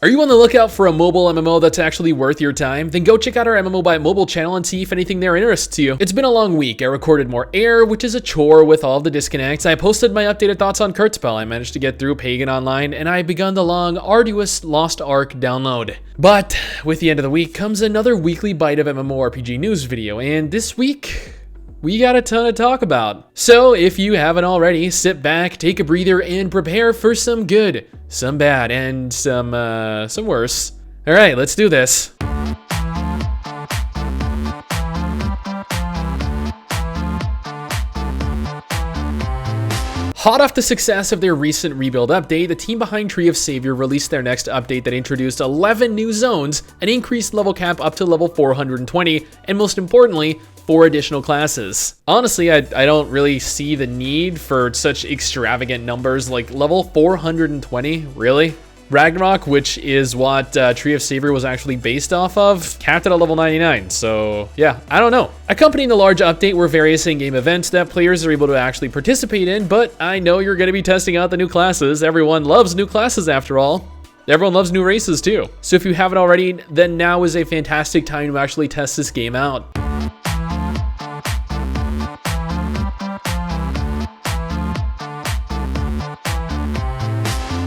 Are you on the lookout for a mobile MMO that's actually worth your time? Then go check out our MMO by Mobile channel and see if anything there interests you. It's been a long week. I recorded more air, which is a chore with all of the disconnects. I posted my updated thoughts on Kurtzpell. I managed to get through Pagan Online, and I begun the long, arduous Lost Ark download. But with the end of the week comes another weekly bite of MMORPG news video, and this week, we got a ton to talk about. So if you haven't already, sit back, take a breather, and prepare for some good, some bad, and some worse. All right, let's do this. Hot off the success of their recent rebuild update, the team behind Tree of Savior released their next update that introduced 11 new zones, an increased level cap up to level 420, and most importantly, 4 additional classes. Honestly, I don't really see the need for such extravagant numbers like level 420, really? Ragnarok, which is what Tree of Savior was actually based off of, capped at a level 99, so yeah, I don't know. Accompanying the large update were various in-game events that players are able to actually participate in, but I know you're going to be testing out the new classes. Everyone loves new classes after all. Everyone loves new races too. So if you haven't already, then now is a fantastic time to actually test this game out.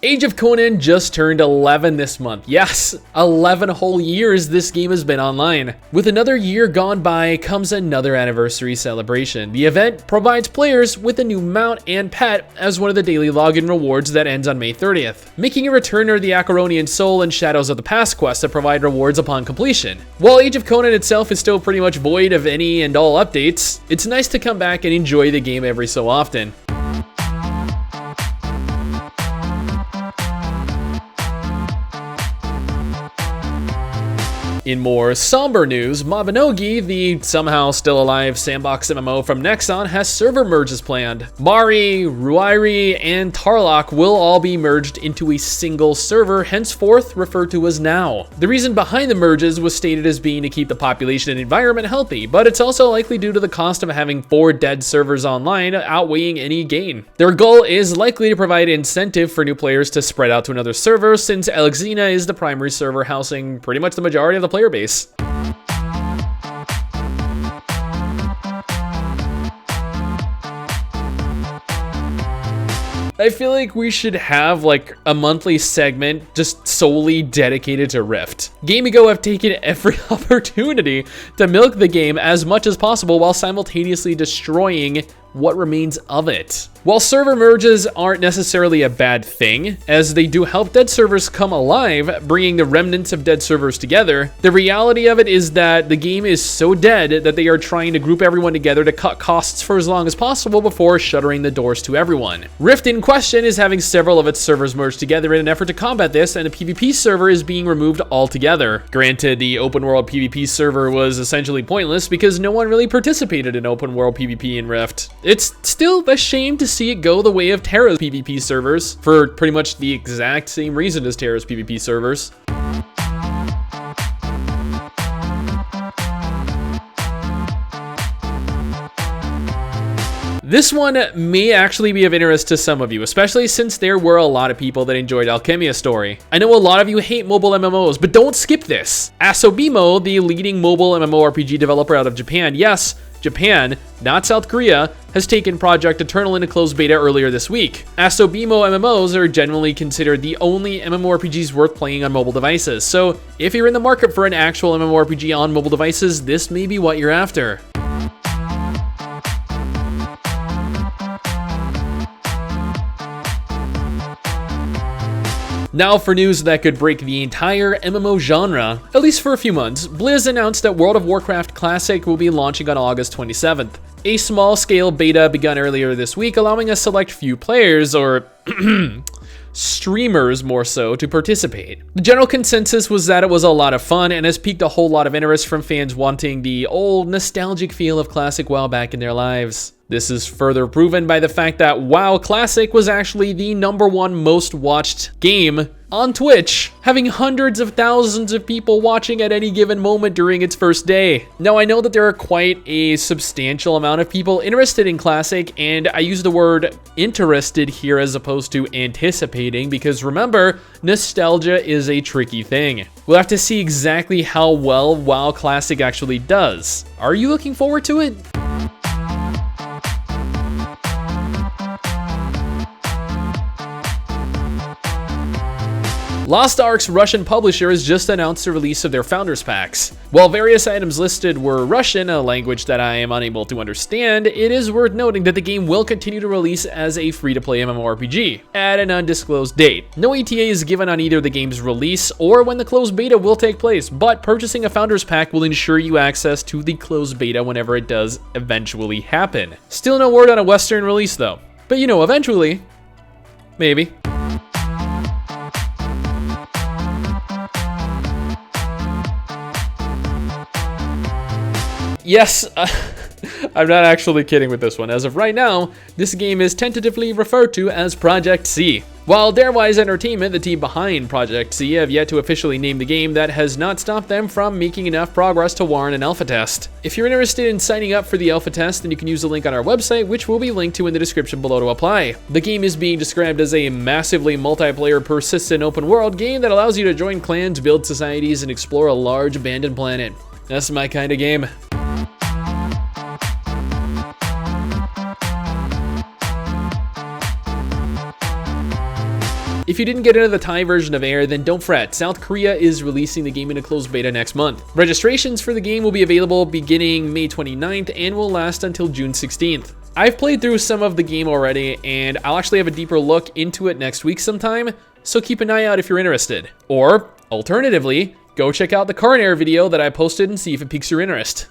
Age of Conan just turned 11 this month. Yes, 11 whole years this game has been online. With another year gone by comes another anniversary celebration. The event provides players with a new mount and pet as one of the daily login rewards that ends on May 30th. Making a return are the Acaronian Soul and Shadows of the Past quests that provide rewards upon completion. While Age of Conan itself is still pretty much void of any and all updates, it's nice to come back and enjoy the game every so often. In more somber news, Mabinogi, the somehow still alive sandbox MMO from Nexon, has server merges planned. Mari, Ruairi, and Tarlock will all be merged into a single server, henceforth referred to as Now. The reason behind the merges was stated as being to keep the population and environment healthy, but it's also likely due to the cost of having 4 dead servers online outweighing any gain. Their goal is likely to provide incentive for new players to spread out to another server, since Elixina is the primary server housing pretty much the majority of the player base. I feel like we should have like a monthly segment just solely dedicated to Rift. Gamigo have taken every opportunity to milk the game as much as possible while simultaneously destroying what remains of it. While server merges aren't necessarily a bad thing, as they do help dead servers come alive, bringing the remnants of dead servers together, the reality of it is that the game is so dead that they are trying to group everyone together to cut costs for as long as possible before shuttering the doors to everyone. Rift in question is having several of its servers merged together in an effort to combat this, and the PvP server is being removed altogether. Granted, the open world PvP server was essentially pointless because no one really participated in open world PvP in Rift. It's still a shame to see it go the way of Terra's PvP servers for pretty much the exact same reason as Terra's PvP servers. This one may actually be of interest to some of you, especially since there were a lot of people that enjoyed Alchemia Story. I know a lot of you hate mobile MMOs, but don't skip this. Asobimo, the leading mobile MMORPG developer out of Japan, yes, Japan, not South Korea, has taken Project Eternal into closed beta earlier this week. Asobimo MMOs are generally considered the only MMORPGs worth playing on mobile devices, so if you're in the market for an actual MMORPG on mobile devices, this may be what you're after. Now for news that could break the entire MMO genre, at least for a few months. Blizz announced that World of Warcraft Classic will be launching on August 27th. A small-scale beta begun earlier this week, allowing a select few players, or streamers more so, to participate. The general consensus was that it was a lot of fun and has piqued a whole lot of interest from fans wanting the old nostalgic feel of classic WoW back in their lives. This is further proven by the fact that WoW Classic was actually the #1 most watched game on Twitch, having hundreds of thousands of people watching at any given moment during its first day. Now, I know that there are quite a substantial amount of people interested in Classic, and I use the word interested here as opposed to anticipating, because remember, nostalgia is a tricky thing. We'll have to see exactly how well WoW Classic actually does. Are you looking forward to it? Lost Ark's Russian publisher has just announced the release of their Founders Packs. While various items listed were Russian, a language that I am unable to understand, it is worth noting that the game will continue to release as a free-to-play MMORPG at an undisclosed date. No ETA is given on either the game's release or when the closed beta will take place, but purchasing a Founders Pack will ensure you access to the closed beta whenever it does eventually happen. Still no word on a Western release though, but you know, eventually, maybe. Yes, I'm not actually kidding with this one. As of right now, this game is tentatively referred to as Project C. While Darewise Entertainment, the team behind Project C, have yet to officially name the game, that has not stopped them from making enough progress to warrant an alpha test. If you're interested in signing up for the alpha test, then you can use the link on our website, which will be linked to in the description below to apply. The game is being described as a massively multiplayer, persistent open world game that allows you to join clans, build societies, and explore a large abandoned planet. That's my kind of game. If you didn't get into the Thai version of AIR, then don't fret. South Korea is releasing the game in a closed beta next month. Registrations for the game will be available beginning May 29th and will last until June 16th. I've played through some of the game already, and I'll actually have a deeper look into it next week sometime, so keep an eye out if you're interested. Or, alternatively, go check out the current AIR video that I posted and see if it piques your interest.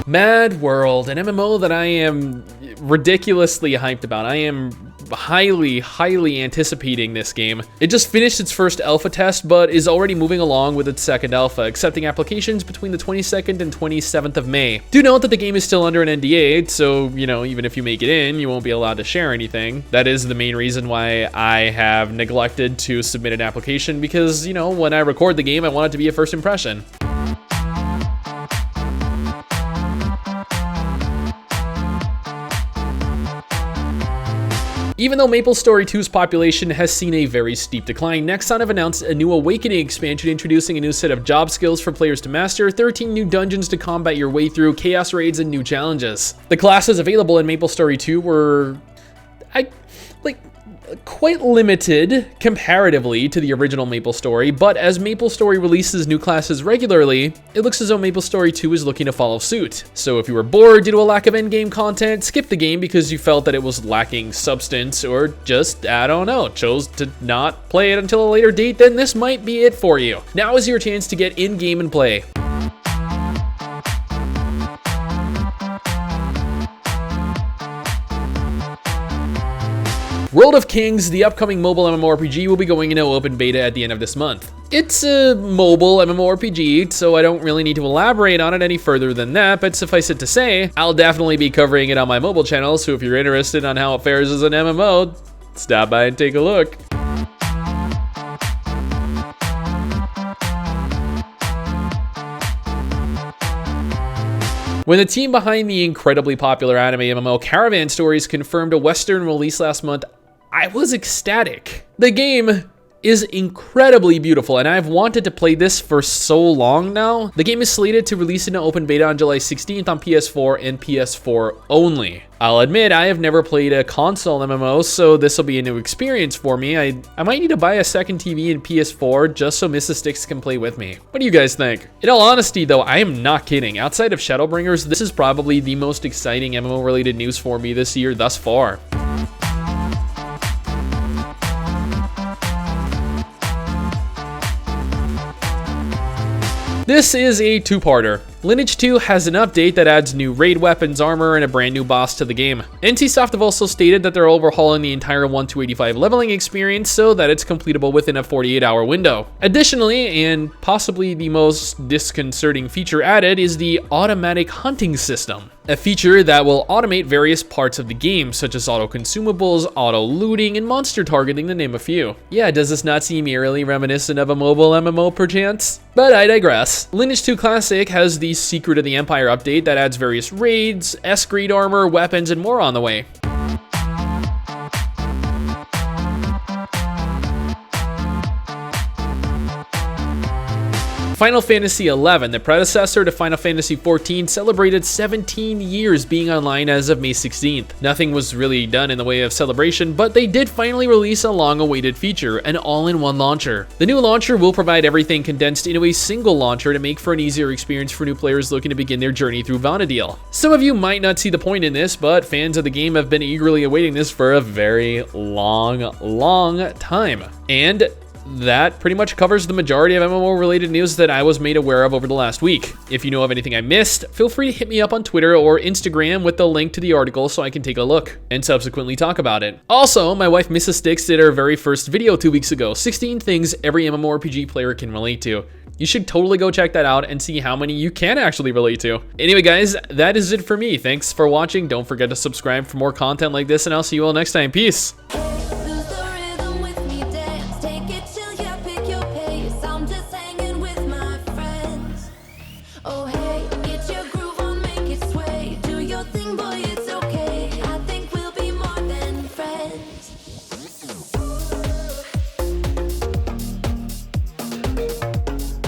Mad World, an MMO that I am ridiculously hyped about. I am highly anticipating this game. It just finished its first alpha test, but is already moving along with its second alpha, accepting applications between the 22nd and 27th of May. Do note that the game is still under an NDA, so, you know, even if you make it in, you won't be allowed to share anything. That is the main reason why I have neglected to submit an application, because, you know, when I record the game, I want it to be a first impression. Even though MapleStory 2's population has seen a very steep decline, Nexon have announced a new Awakening expansion introducing a new set of job skills for players to master, 13 new dungeons to combat your way through, chaos raids, and new challenges. The classes available in MapleStory 2 were quite limited comparatively to the original MapleStory, but as MapleStory releases new classes regularly, it looks as though MapleStory 2 is looking to follow suit. So if you were bored due to a lack of endgame content, skip the game because you felt that it was lacking substance, or just, I don't know, chose to not play it until a later date, then this might be it for you. Now is your chance to get in-game and play. World of Kings, the upcoming mobile MMORPG, will be going into open beta at the end of this month. It's a mobile MMORPG, so I don't really need to elaborate on it any further than that, but suffice it to say, I'll definitely be covering it on my mobile channel, so if you're interested on how it fares as an MMO, stop by and take a look. When the team behind the incredibly popular anime MMO Caravan Stories confirmed a Western release last month, I was ecstatic. The game is incredibly beautiful, and I've wanted to play this for so long now. The game is slated to release in an open beta on July 16th on PS4 and PS4 only. I'll admit, I have never played a console MMO, so this will be a new experience for me. I might need to buy a second TV and PS4 just so Mrs. Sticks can play with me. What do you guys think? In all honesty though, I am not kidding. Outside of Shadowbringers, this is probably the most exciting MMO related news for me this year thus far. This is a two-parter. Lineage 2 has an update that adds new raid weapons, armor, and a brand new boss to the game. NCSoft have also stated that they're overhauling the entire 1-85 leveling experience so that it's completable within a 48-hour window. Additionally, and possibly the most disconcerting feature added, is the automatic hunting system. A feature that will automate various parts of the game, such as auto consumables, auto looting, and monster targeting, to name a few. Yeah, does this not seem eerily reminiscent of a mobile MMO perchance? But I digress. Lineage 2 Classic has the Secret of the Empire update that adds various raids, S-grade armor, weapons, and more on the way. Final Fantasy XI, the predecessor to Final Fantasy XIV, celebrated 17 years being online as of May 16th. Nothing was really done in the way of celebration, but they did finally release a long-awaited feature, an all-in-one launcher. The new launcher will provide everything condensed into a single launcher to make for an easier experience for new players looking to begin their journey through Vana'diel. Some of you might not see the point in this, but fans of the game have been eagerly awaiting this for a very long time. And that pretty much covers the majority of MMO related news that I was made aware of over the last week. If you know of anything I missed, feel free to hit me up on Twitter or Instagram with the link to the article so I can take a look and subsequently talk about it. Also, my wife Mrs. Sticks did her very first video 2 weeks ago, 16 things every MMORPG player can relate to. You should totally go check that out and see how many you can actually relate to. Anyway guys, that is it for me. Thanks for watching. Don't forget to subscribe for more content like this, and I'll see you all next time. Peace.